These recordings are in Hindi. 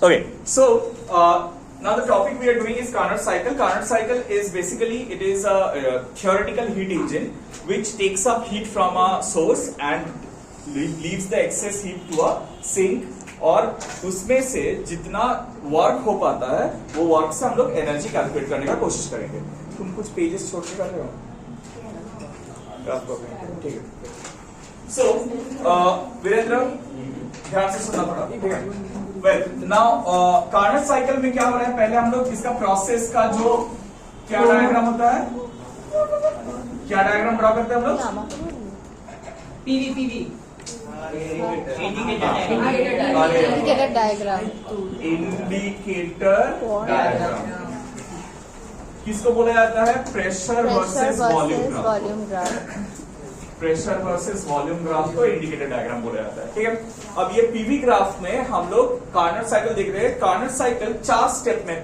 Okay, so now the topic we are doing is Carnot cycle. Carnot cycle is basically it is a theoretical heat engine which takes up heat from a source and leaves the excess heat to a sink. और उसमें से जितना वर्क हो पाता है वो वर्क से हम लोग एनर्जी कैलकुलेट करने का कोशिश करेंगे. तुम कुछ पेजेस छोड़ के कर रहे हो? ठीक है. So वीरेंद्र ध्यान से सुनना पड़ा. Well, now कार्नट साइकिल में क्या हो रहा है, पहले हम लोग इसका प्रोसेस का जो क्या डायग्राम होता है, क्या डायग्राम ड्रॉ करते हैं हम लोग? PV indicator diagram. Indicator diagram किसको बोला जाता है? Pressure versus volume graph. Pressure versus volume graph को इंडिकेटर डायग्राम बोला जाता है. ठीक है. अब ये पीवी ग्राफ में हम लोग कार्नट साइकिल देख रहे हैं. कार्नट साइकिल 4 स्टेप में,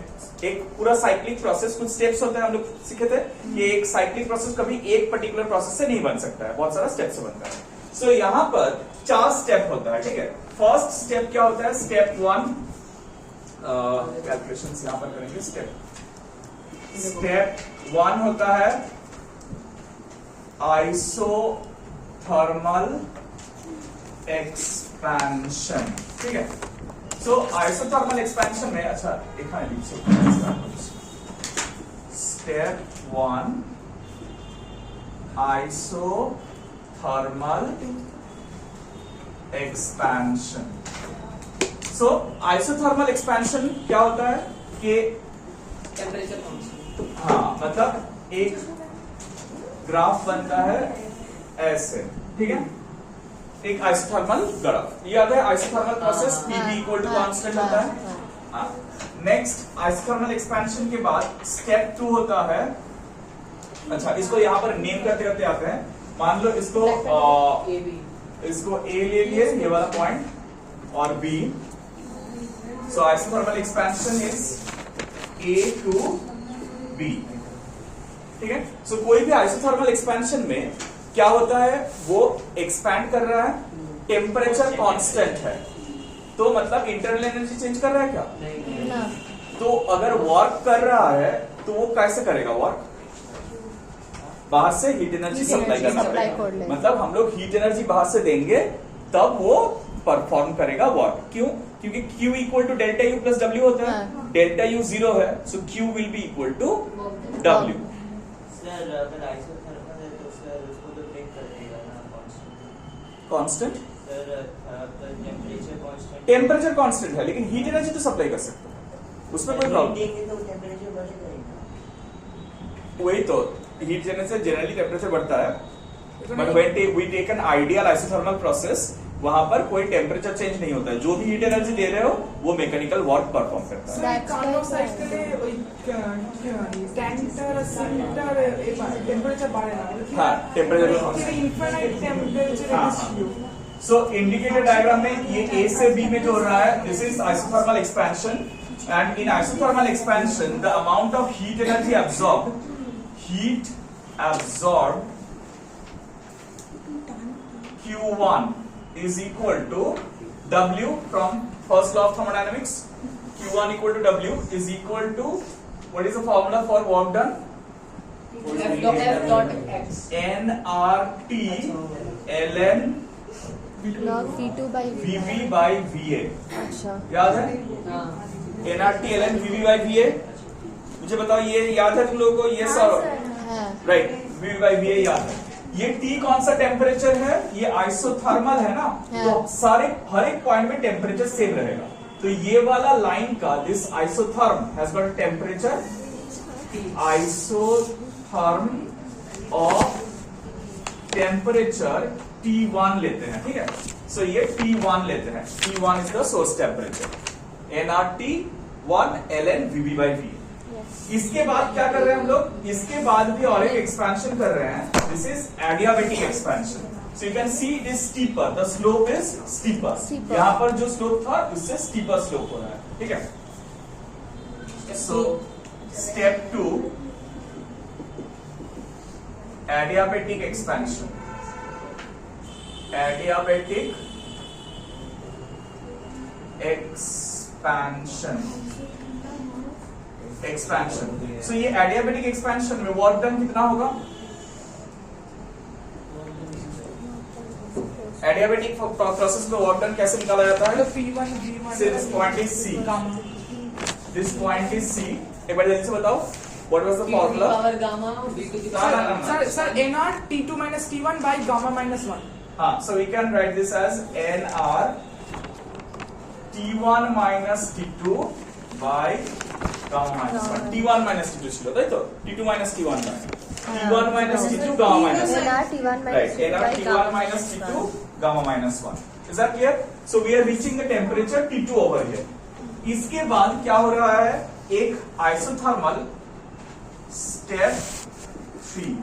एक पूरा साइक्लिक प्रोसेस, कुछ स्टेप्स होते हैं हम लोग सीखे थे. ये एक साइक्लिक प्रोसेस कभी एक पर्टिकुलर प्रोसेस से नहीं बन सकता है, बहुत सारा स्टेप से बनता है. सो यहाँ पर 4 स्टेप होता है. ठीक है. फर्स्ट स्टेप क्या होता है? स्टेप 1 कैलकुलेशंस यहाँ पर करेंगे. स्टेप 1 होता है आइसोथर्मल एक्सपेंशन. ठीक है. सो आइसोथर्मल एक्सपेंशन में, अच्छा लिखा है नीचे, स्टेप 1 आइसोथर्मल एक्सपेंशन. सो आइसोथर्मल एक्सपेंशन क्या होता है कि टेम्परेचर कांस्टेंट. हाँ, मतलब एक ग्राफ बनता है ऐसे. ठीक है. एक आइसोथर्मल ग्राफ, याद है isothermal process PV equal to constant होता है. नेक्स्ट आइसोथर्मल एक्सपेंशन के बाद स्टेप 2 होता है. अच्छा, इसको यहां पर नेम करते करते आते हैं. मान लो इसको ए ले लिए, ये वाला पॉइंट, और B. So isothermal expansion is A to B. ठीक है. सो कोई भी आइसोथर्मल एक्सपेंशन में क्या होता है, वो एक्सपैंड कर रहा है, टेम्परेचर कांस्टेंट है, तो मतलब इंटरनल एनर्जी चेंज कर रहा है क्या? नहीं. तो अगर वर्क कर रहा है तो वो कैसे करेगा वर्क? बाहर से हीट एनर्जी सप्लाई करना पड़ेगा. मतलब हम लोग हीट एनर्जी बाहर से देंगे तब वो परफॉर्म करेगा वर्क. क्यों? क्योंकि Q equal to delta U plus W होता है. डेल्टा यू 0 है, so Q will be equal to W. Sir अगर आइसोथर्मल है तो सर उसको तो ब्रेक कर देगा ना constant. Sir temperature constant. Temperature constant है लेकिन हीट एनर्जी तो सप्लाई कर सकते हैं, उसमें कोई प्रॉब्लम देंगे तो टेम्परेचर बढ़ेगा. वही तो, हीट जनरेशन से जनरली टेम्परेचर बढ़ता है, but when we take an ideal isothermal process, वहां पर कोई टेम्परेचर चेंज नहीं होता है. जो भी हीट एनर्जी दे रहे हो वो मैकेनिकल वर्क परफॉर्म करता है. टेम्परेचर बाढ़े ना. हाँ, टेम्परेचर. सो इंडिकेटर डायग्राम में ये ए से बी में जो हो रहा है, this is isothermal expansion. And in isothermal expansion the amount of heat energy absorbed Q1 is equal to W from first law of thermodynamics. Q1 equal to W is equal to, what is the formula for work done? F dot X. nRT ln log V2 by VV by VA. अच्छा, याद है? nRT ln VV by VA. मुझे बताओ, ये याद है तुम लोगों को? ये sir right, VV by VA याद है. ये T कौन सा टेम्परेचर है? ये आइसोथर्मल है ना, तो सारे हर एक पॉइंट में टेम्परेचर सेम रहेगा. तो ये वाला लाइन का, this isotherm has got temperature, isotherm of temperature T1 लेते हैं. ठीक है. सो ये T1 लेते हैं. T1 is the source temperature. nRT 1 ln VB by VA. इसके बाद क्या कर रहे हैं हम लोग? इसके बाद भी और एक एक्सपेंशन कर रहे हैं. This is adiabatic expansion. So you can see it is steeper, the slope is steeper. यहाँ पर जो स्लोप था उससे स्टीपर स्लोप हो रहा है. ठीक है. So step 2 adiabatic expansion. Adiabatic expansion expansion. So ये एडियाबेटिक एक्सपेंशन में वर्क डन कितना होगा? एडियाबेटिक प्रोसेस में वर्क डन कैसे निकाला जाता है? P1 V1 this point is C, gamma this point is C। एक बार जल्दी से बताओ what was the formula? Power gamma V2 की ना, ना, ना, पावर ना। Sir, NR T2 minus T1 by gamma minus 1. हाँ, so we can write this as NR T1 minus T2 by gamma minus 1. T1 minus T2 ছিল তাই তো? T2 minus T1 না। T1 minus T2 gamma minus 1. NR T1 minus Right, T2 NR by T1 gamma minus minus T2 1. gamma minus 1. Is that clear? So we are reaching the temperature T2 over here. इसके बाद क्या हो रहा है? एक आइसोथर्मल स्टेप 3,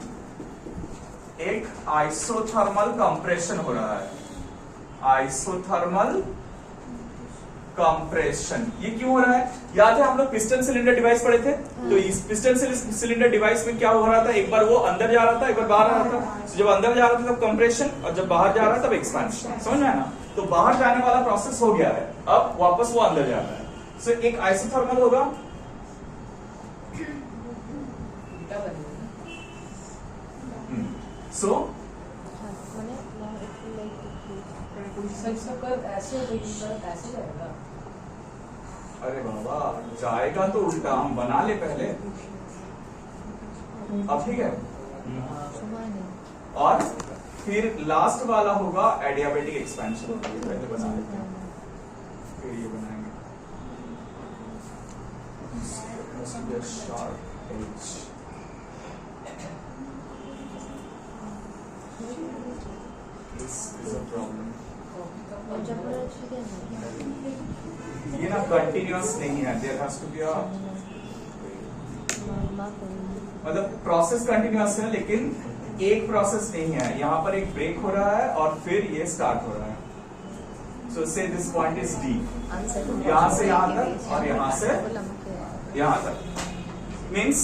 एक आइसोथर्मल कंप्रेशन हो रहा है। आइसोथर्मल कंप्रेशन ये क्यों हो रहा है? याद है हम लोग पिस्टन सिलेंडर डिवाइस पढ़े थे? तो इस पिस्टन सिलेंडर डिवाइस में क्या हो रहा था? एक बार वो अंदर जा रहा था, एक बार बाहर आ रहा था। तो जब अंदर जा रहा था तब कंप्रेशन, और जब बाहर जा रहा था तब एक्सपेंशन। समझ में आया ना? तो बाहर जाने वाला प्रोसेस हो गया है, अब वापस वो अंदर जा रहा है। सो एक आइसोथर्मल होगा, सो माने now it will like decrease. इसका कर्व ऐसे कोई कर्व ऐसे जाएगा। अरे बाबा जाएगा तो उल्टा हम बना ले पहले, अब ठीक है। समान है। और फिर लास्ट वाला होगा एडियाबेटिक एक्सपेंशन। पहले बना लेते हैं, फिर ये बनाएंगे। Sharp edge, this is a problem. और जब पूरा ठीक है ये ना कंटिन्यूअस नहीं है, there has to be a मामा कोई मतलब प्रोसेस कंटिन्यूअस है लेकिन एक प्रोसेस नहीं है। यहाँ पर एक ब्रेक हो रहा है और फिर ये स्टार्ट हो रहा है। सो से this point is D, answer यहाँ से यहाँ तक और यहाँ से यहाँ तक। मीन्स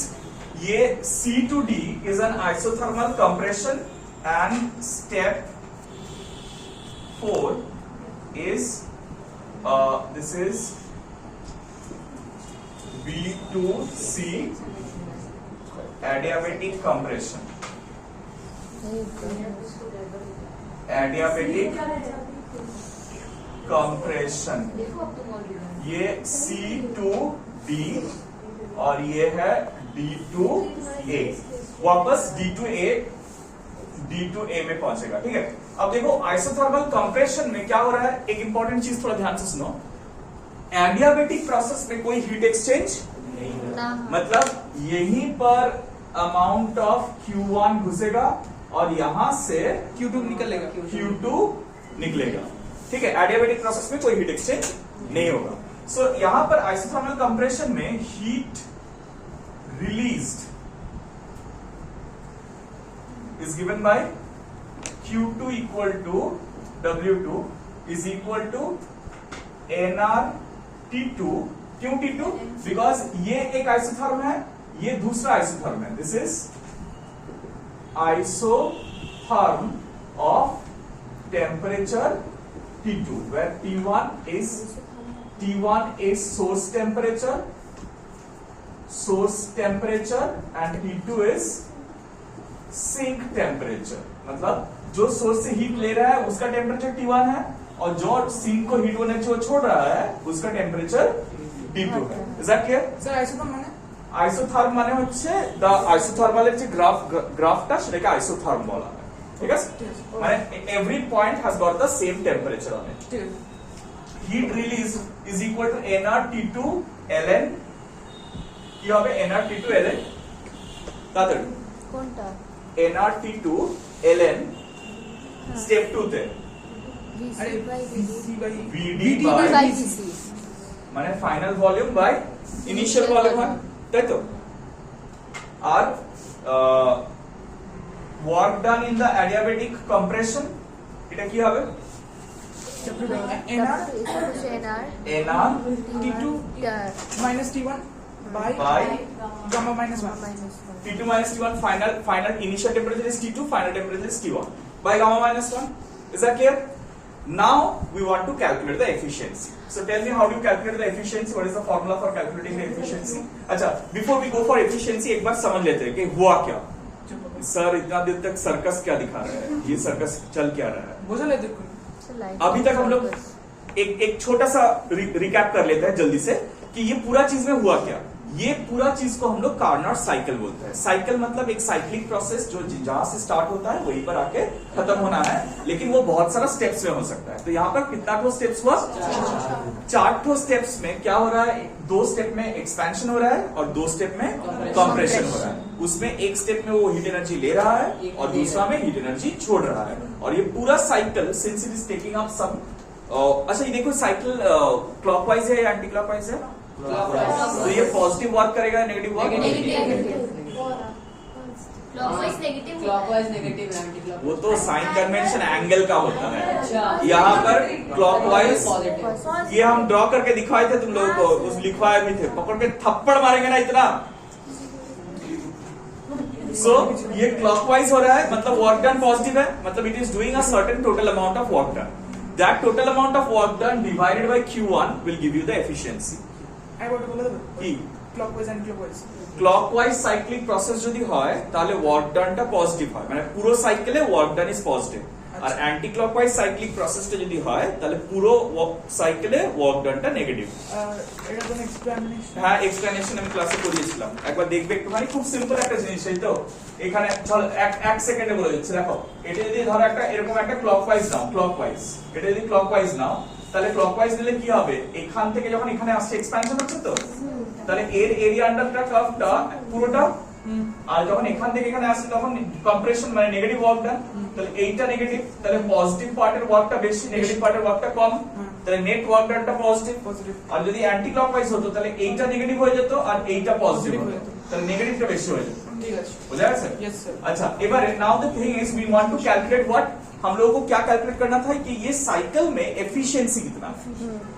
ये C to D is an isothermal compression and step 4 is this is B to C adiabatic compression, adiabatic compression। ये C to D और ये है D to A, वापस D to A में पहुंचेगा। ठीक है, अब देखो आइसोथर्मल कंप्रेशन में क्या हो रहा है? एक इंपॉर्टेंट चीज थोड़ा ध्यान से सुनो। एडियाबेटिक प्रोसेस में कोई हीट एक्सचेंज ना, मतलब यहीं पर अमाउंट ऑफ Q1 घुसेगा और यहां से Q2 निकलेगा। Q2 निकलेगा। ठीक है, एडियाबेटिक प्रोसेस में कोई हीट एक्सचेंज नहीं होगा। सो यहां पर आइसोथर्मल कंप्रेशन में heat released is given by Q2 equal to W2 is equal to NR T2। क्यों T2? Because ये एक आइसोथर्म है, ये दूसरा आइसोथर्म है। This is isotherm of temperature T2 where T1 is source temperature and T2 is sink temperature. मतलब जो सोर्स से हीट ले रहा है उसका टेम्परेचर T1 है और जो सिंक को हीट होने से छोड़ रहा है उसका टेम्परेचर T2 है। Is that clear? Sir, isotherm মানে আইসোথার্ম মানে হচ্ছে দা আইসোথার্মালের যে গ্রাফটা সেটাকে আইসোথার্ম বলা হয়। ঠিক আছে, মানে every point has got the same temperature on it. ঠিক আছে। Heat release is equal to nR T2 ln। কি হবে nR T2 ln? তাড়াতাড়ি কোনটা? nR T2 ln স্টেপ 2 তে VC by VC by VD by by VC মানে final volume by initial volume হয়, তাই তো? আর work done in the adiabatic compression এটা কি হবে? NR nR T2 minus T1 by by gamma minus 1. T2 minus T1 final initial temperature is T2, final temperature is T1 by gamma minus 1. Is that clear? Now we want to calculate the efficiency. So tell me, how do you calculate the efficiency? What is the formula for calculating the efficiency? अच्छा, before we go for efficiency, एक बार समझ लेते हैं कि हुआ क्या. सर इतना देर तक सर्कस क्या दिखा रहा है, ये सर्कस चल क्या रहा है. बुझा ले देखो. अभी तक हम लोग एक छोटा सा रिकैप कर लेते हैं जल्दी से कि ये पूरा चीज में हुआ क्या. ये पूरा चीज को हम लोग कार्नोट साइकिल बोलते हैं. साइकिल मतलब एक साइक्लिक प्रोसेस जो जहां से स्टार्ट होता है वहीं पर आके खत्म होना है, लेकिन वो बहुत सारा स्टेप्स में हो सकता है. तो यहाँ पर कितना ठो स्टेप्स हुआ? 4 ठो स्टेप्स में क्या हो रहा है? 2 स्टेप में एक्सपेंशन हो रहा है और 2 स्टेप में कंप्रेशन हो रहा है. उसमें एक स्टेप में वो हीट एनर्जी ले रहा है और दूसरा में हीट एनर्जी छोड़ रहा है. और ये पूरा cycle since it is taking up some. अच्छा, ये देखो साइकिल क्लॉकवाइज है या एंटी क्लॉकवाइज है? तो ये पॉजिटिव वर्क करेगा, negative work? Clockwise negative anti clockwise. वो तो साइन कन्वेंशन एंगल का होता है. यहाँ पर क्लॉकवाइज ये हम ड्रॉ करके दिखाए थे तुम लोगों को, उस लिखवाए भी थे. पकड़ के थप्पड़ मारेंगे ना इतना. सो ये क्लॉकवाइज हो रहा है, मतलब वर्क डन पॉजिटिव है, मतलब it is doing a certain total amount of work done. That total amount of work done divided by Q1 will give you the efficiency. I want to বলে দেব কি clockwise and clockwise. Clockwise cyclic process যদি হয় তাহলে ওয়ার্ক ডানটা পজিটিভ হয়, মানে পুরো সাইকেলে ওয়ার্ক ডান ইজ পজিটিভ. আর অ্যান্টি ক্লকওয়াইজ সাইক্লিক প্রসেসটা যদি হয় তাহলে পুরো সাইকেলে ওয়ার্ক ডানটা নেগেটিভ. এটা তো এক্সপ্লেনেশন. হ্যাঁ, এক্সপ্লেনেশন আমি ক্লাসে করিয়েছিলাম, একবার দেখবে একটু. মানে খুব সিম্পল একটা জিনিস. এই তো এখানে চল এক সেকেন্ডে বলে দিচ্ছি. দেখো, এটা যদি ধরো একটা এরকম একটা ক্লকওয়াইজ নাও, ক্লকওয়াইজ, এটা যদি ক্লকওয়াইজ নাও তাহলে ক্লকওয়াইজ দিলে কি হবে? এখান থেকে যখন এখানে আসছে এক্সপ্যানশন হচ্ছে, তো তাহলে এর এরিয়া আন্ডারটা কার্ভটা পুরোটা, আর যখন এখান থেকে এখানে আসছে তখন কম্প্রেশন মানে নেগেটিভ ওয়ার্ক ডান. তাহলে এইটা নেগেটিভ, তাহলে পজিটিভ পার্টের ওয়ার্কটা বেশি, নেগেটিভ পার্টের ওয়ার্কটা কম. তাহলে নেট ওয়ার্ক ডানটা পজিটিভ. আর যদি অ্যান্টি ক্লকওয়াইজ হতো তাহলে এইটা নেগেটিভ হয়ে যেত আর এইটা পজিটিভ হয়ে যেত, তাহলে নেগেটিভটা বেশি হয়ে যেত. ঠিক আছে, বুঝা গেছে? Yes sir. अच्छा, एबारे now the thing is we want to calculate what. हम लोगों को क्या कैलकुलेट करना था कि ये साइकिल में एफिशिएंसी कितना,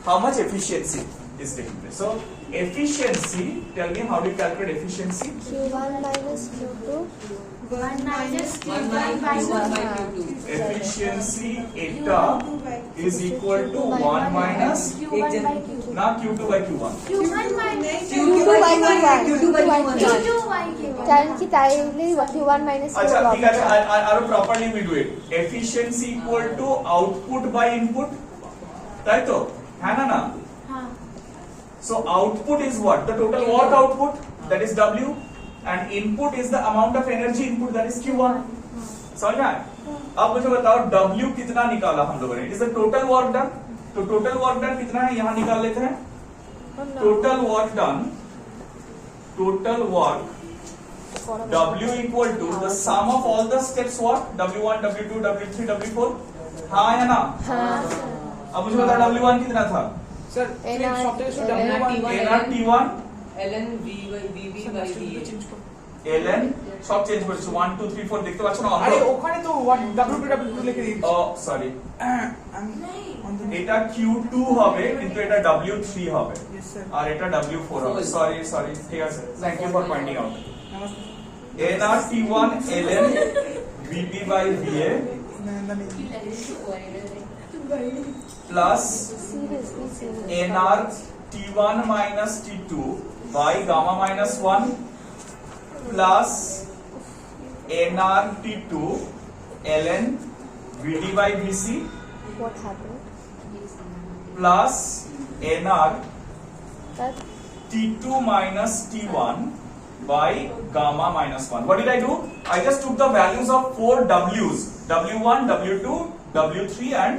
how much efficiency is taking place. So efficiency, tell me how do you calculate efficiency? Q1 minus Q2. 1 minus Q1 by Q2. Efficiency eta is equal to 1 minus Q1 by Q2. ना Q2 by Q1. Q1 minus Q2 by Q1. Q2 by Q1. Q2 by Q1. कारण की ताईले Q1 minus अच्छा, Q2. ठीक है. आरो properly we do it. Efficiency equal to output by input, তাই তো? है ना? हाँ. So output is what? The total work output, that is W, and input is the amount of energy input, that is Q1. समझ में आया? अब मुझे बताओ W कितना निकाला हम लोगों ने? It is the total work done. तो total work done कितना है यहाँ निकाल लेते हैं. Total work done, total work W equal to the sum of all the steps what? W1, W2, W3, W4. हाँ या ना? हाँ. अब मुझे बताओ W1 कितना था? सर NR सब जगह से NR W1 NR ln VB by VA. Change কর. ln সব চেঞ্জ করেছে 1 2 3 4 দেখতে পাচ্ছ না? আরে ওখানে তো W2 লিখে দিয়েছি. ও সরি, on the এটা Q2 হবে কিন্তু এটা W3 হবে yes sir. আর এটা W4 হবে. সরি, ঠিক আছে. Thank you for pointing out. नमस्ते. nRT1 ln VB by VA plus Seriously. nRT1 minus T2 by gamma minus 1 plus nRT2 ln VD by VC What happened? plus nR That T2 minus T1 by gamma minus 1. What did I do? I just took the values of 4 W's, W1, W2, W3 and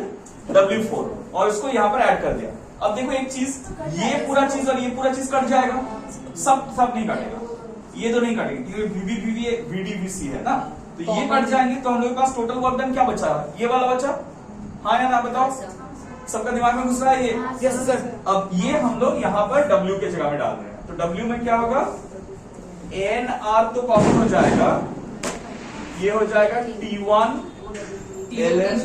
W4 और इसको यहाँ पर ऐड कर दिया. अब देखो एक चीज, ये पूरा चीज और ये पूरा चीज कट जाएगा. सब नहीं कटेगा, ये तो नहीं कटेगा क्योंकि VD VC है ना, तो ये कट जाएंगे. तो हम लोग के पास टोटल वर्क डन क्या बचा? ये वाला बचा. हाँ या ना? बताओ, सबका दिमाग में घुस रहा है ये? Yes sir. अब ये हम लोग यहाँ पर W के जगह में डाल रहे हैं. तो W में क्या होगा? NR तो कॉमन हो जाएगा, ये हो जाएगा T1 ln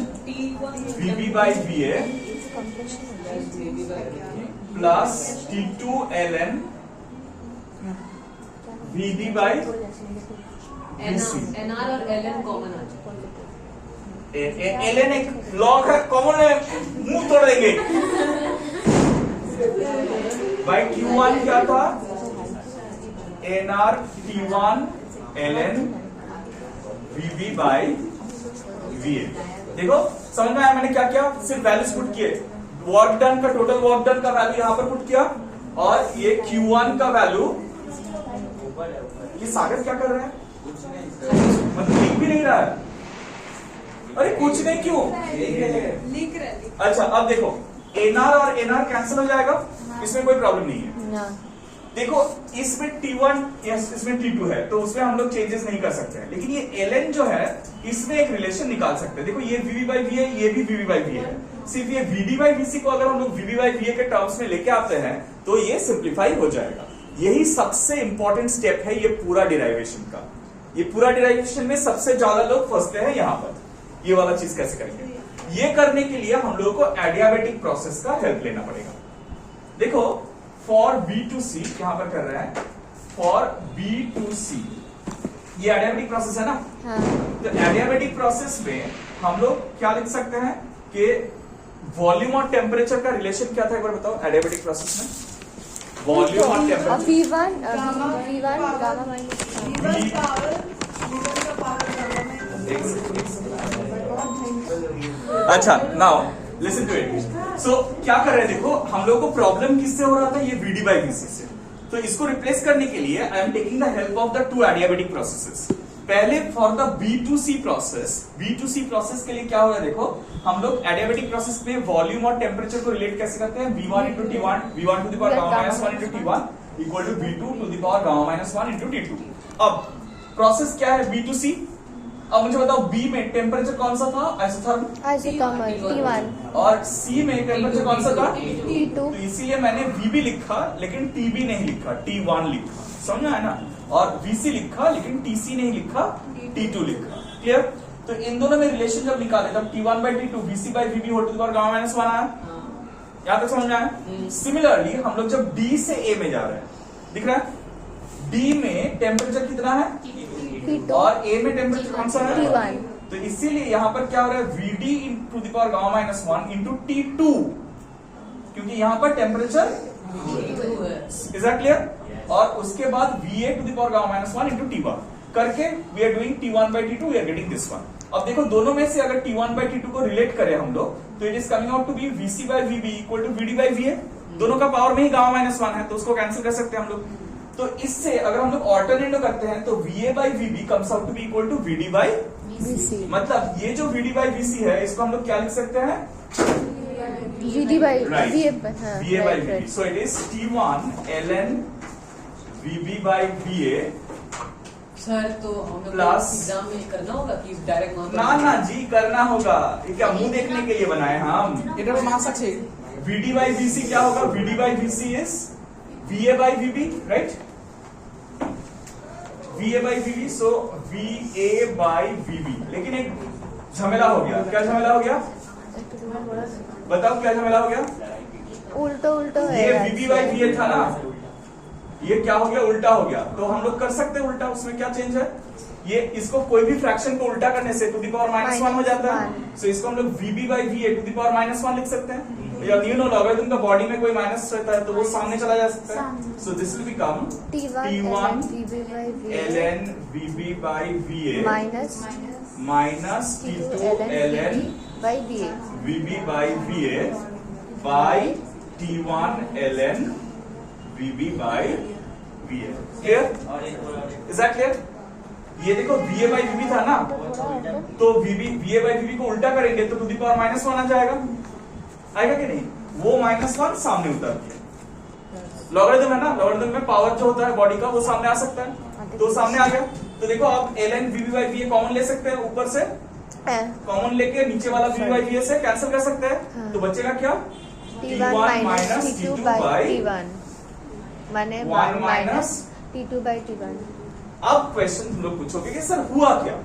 VB by VA plus T2 ln VD by VC. NR और ln कॉमन आ जाए. ln एक लॉग है, कॉमन है, मुंह तोड़ देंगे। भाई Q1 क्या था? nr T1 ln VB by VA। देखो समझ में आया मैंने क्या किया? सिर्फ वैल्यूज पुट किए, वर्क डन का टोटल वर्क डन का वैल्यू यहां पर पुट किया, और ये Q1 का वैल्यू। ये सागर क्या कर रहा है? मतलब लिख भी नहीं रहा है। अरे कुछ नहीं, क्यों लिख रहे। अच्छा अब देखो एनआर और एनआर कैंसिल हो जाएगा, इसमें कोई प्रॉब्लम नहीं है। ना देखो इसमें T1 इसमें T2 है, तो उसमें हम लोग चेंजेस नहीं कर सकते हैं, लेकिन ये ln जो है इसमें एक रिलेशन निकाल सकते हैं। देखो ये VB by V है, ये भी VB by V है, सिर्फ ये VD by VC को अगर हम लोग VB by VA के टर्म्स में लेके आते हैं तो ये सिंप्लीफाई हो जाएगा। यही सबसे इंपॉर्टेंट स्टेप है ये पूरा डिराइवेशन का। ये पूरा डिराइवेशन में सबसे ज्यादा लोग फंसते हैं यहाँ पर, ये वाला चीज कैसे करेंगे। ये करने के लिए हम लोगों को एडियाबेटिक प्रोसेस का हेल्प लेना पड़ेगा। देखो फॉर B to C यहां पर कर रहे हैं, फॉर B to C, ये एडियाबेटिक प्रोसेस है ना। हाँ तो एडियाबेटिक प्रोसेस में हम लोग क्या लिख सकते हैं कि वॉल्यूम और टेम्परेचर का रिलेशन क्या था, एक बार बताओ। एडियाबेटिक प्रोसेस में वॉल्यूम और टेम्परेचर, V1 गामा माइनस अच्छा नाउ लिसन टू इट। सो क्या कर रहे हैं, देखो हम लोग को प्रॉब्लम किससे हो रहा था, ये VD by VC से। तो इसको रिप्लेस करने के लिए I am taking the help of the two adiabatic processes. पहले फॉर द B2C प्रोसेस के लिए क्या हो रहा है, देखो हम लोग एडियाबेटिक प्रोसेस में वॉल्यूम और टेम्परेचर को रिलेट कैसे करते हैं, V1 into T1, V1 to the power gamma minus 1 into T1 equal to V2 to the power gamma minus 1 into T2। अब प्रोसेस क्या है B2C। अब मुझे बताओ B में टेम्परेचर कौन सा था, आइसोथर्मल, आइसोथर्मल T1 और C में टेम्परेचर कौन सा था, T2। तो इसीलिए मैंने VB लिखा लेकिन TB नहीं लिखा, T1 लिखा, समझ आया ना। और VC लिखा लेकिन TC नहीं लिखा, T2 लिखा। क्लियर। तो इन दोनों में रिलेशन जब निकाले तब T1 by T2 VC by VB whole to the power gamma minus 1 आया। यहां तक समझ में आया। सिमिलरली हम लोग जब D से A में जा रहे हैं, दिख रहा है D में टेम्परेचर कितना है T2 और A में टेम्परेचर कौन सा है, T1। तो इसीलिए यहां पर क्या हो रहा है, VD to the power gamma minus 1 into T2, क्योंकि यहां पर टेम्परेचर इज दैट क्लियर। और उसके बाद VA to the power gamma minus 1 into T1 करके we are doing T1 by T2, we are getting this one. अब देखो दोनों में से अगर T1 by T2 को रिलेट करें हम लोग, तो it is coming out to be VC by VB equal to VD by VA। दोनों का पावर में ही गामा माइनस 1 है, तो उसको कैंसिल कर सकते हैं हम लोग। तो इससे अगर हम लोग ऑल्टरनेट करते हैं तो VA by VB comes out to be equal to VD by VC। मतलब ये जो VD by VC है इसको हम लोग क्या लिख सकते हैं, VD by Right. VA पर, हाँ, VA by right, VB। right. So it is T1 ln VB by VA। Sir तो हम लोग Plus- एग्जाम में करना होगा कि डायरेक्ट वहां पर ना ना जी करना होगा, ये क्या मुंह देखने के लिए बनाए हम। এটা মাস আছে। VD by VC क्या होगा, VD by VC is VA by VB, right? VA by VB, so VA by VB। लेकिन एक झमेला हो गया, क्या झमेला हो गया बताओ, क्या झमेला हो गया। उल्टो उल्टो है ये यार। VB by VA था ना, ये क्या हो गया, उल्टा हो गया। तो हम लोग कर सकते हैं उल्टा, उसमें क्या चेंज है, ये इसको कोई भी फ्रैक्शन को उल्टा करने से टू द पावर माइनस 1 हो जाता है। -1। सो इसको हम लोग VB by VA to the power minus 1 लिख सकते हैं। या यू नो लॉगरिथम का बॉडी में कोई माइनस रहता है तो वो सामने चला जा सकता है। So this will become T1 VB by VA ln VB by VA minus minus T2 T2 ln by VA VB by VA by T1 ln VB by VA। Clear, और एक और इज दैट क्लियर। ये देखो VA by VB था ना, तो VA by VB को उल्टा करेंगे तो टू द पावर माइनस 1 आ जाएगा, आएगा कि नहीं। वो -1 सामने उतर गया, लॉगरिथम है ना, लॉगरिथम में पावर जो होता है बॉडी का वो सामने आ सकता है, तो सामने आ गया। तो देखो आप ln VB by VA common ले सकते हैं, ऊपर से कॉमन लेके नीचे वाला VB by VA से कैंसिल कर सकते हैं। हाँ। तो बचेगा क्या, T1 minus T2 by T1 माने 1 minus T2 by T1। अब क्वेश्चन तुम लोग पूछोगे कि सर हुआ क्या,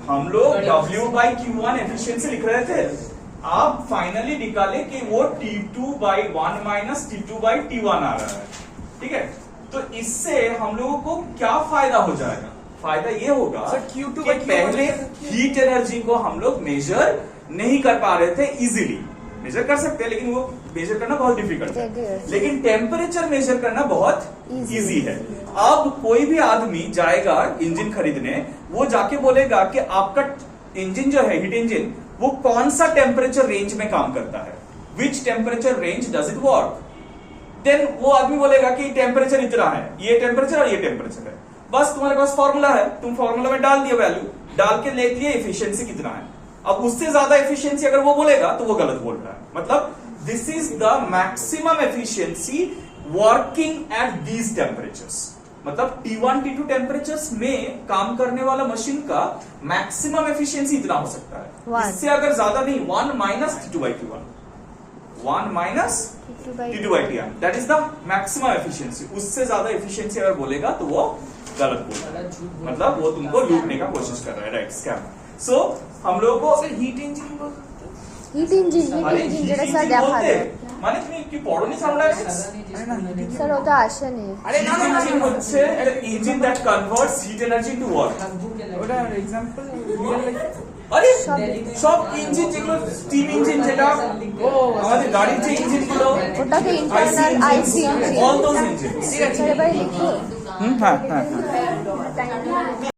हम लोग W by Q1 एफिशिएंसी लिख रहे थे, आप फाइनली निकाले कि वो T2 by 1 minus T2 by T1 आ रहा है, ठीक है। तो इससे हम लोगों को क्या फायदा हो जाएगा, फायदा ये होगा Sir, Q2 कि by Q1 पहले हीट एनर्जी को हम लोग मेजर नहीं कर पा रहे थे इजीली। मेजर कर सकते हैं लेकिन वो मेजर करना बहुत डिफिकल्ट है, Yes. लेकिन टेम्परेचर मेजर करना बहुत Easy. इजी है। अब कोई भी आदमी जाएगा इंजन खरीदने, वो जाके बोलेगा कि आपका इंजन जो है हीट इंजन, वो कौन सा टेम्परेचर रेंज में काम करता है, which temperature range does it work. Then वो आदमी बोलेगा कि टेम्परेचर इतना है, ये टेम्परेचर और ये टेम्परेचर है। बस तुम्हारे पास फॉर्मूला है, तुम फॉर्मूला में डाल दिया वैल्यू, डाल के ले लिए एफिशिएंसी कितना है। अब उससे ज्यादा एफिशिएंसी अगर वो बोलेगा तो वो गलत बोल रहा है। मतलब this is the maximum efficiency working at these temperatures. मतलब T1 T2 टेम्परेचर्स में काम करने वाला मशीन का मैक्सिमम एफिशिएंसी इतना हो सकता है। One. इससे अगर ज्यादा नहीं, 1 minus T2/T1, 1 minus T2/T1, that is the maximum efficiency. उससे ज्यादा एफिशिएंसी अगर बोलेगा तो वो गलत बोल रहा है, मतलब वो तुमको लूटने का कोशिश कर रहा है, राइट, स्कैम। सो हम लोगों को Sir, heat engine was hit engine আরে যেটা heat স্যার engine দেখা বলতে যায় মানে তুমি কি পড়োনি থার্মোডাইনামিক্স? স্যার ওটা আসেনি আরে না না ইঞ্জিন হচ্ছে engine that converts hit energy into work. ওটা এক্সাম্পল রিয়েল লাইফ আরে সব ইঞ্জিন যেগুলো স্টিম ইঞ্জিন, যেটা আমাদের গাড়ির যে ইঞ্জিন গুলো, ওটাকে internal IC all those engine. ঠিক আছে স্যার এবারে লিখো হ্যাঁ হ্যাঁ হ্যাঁ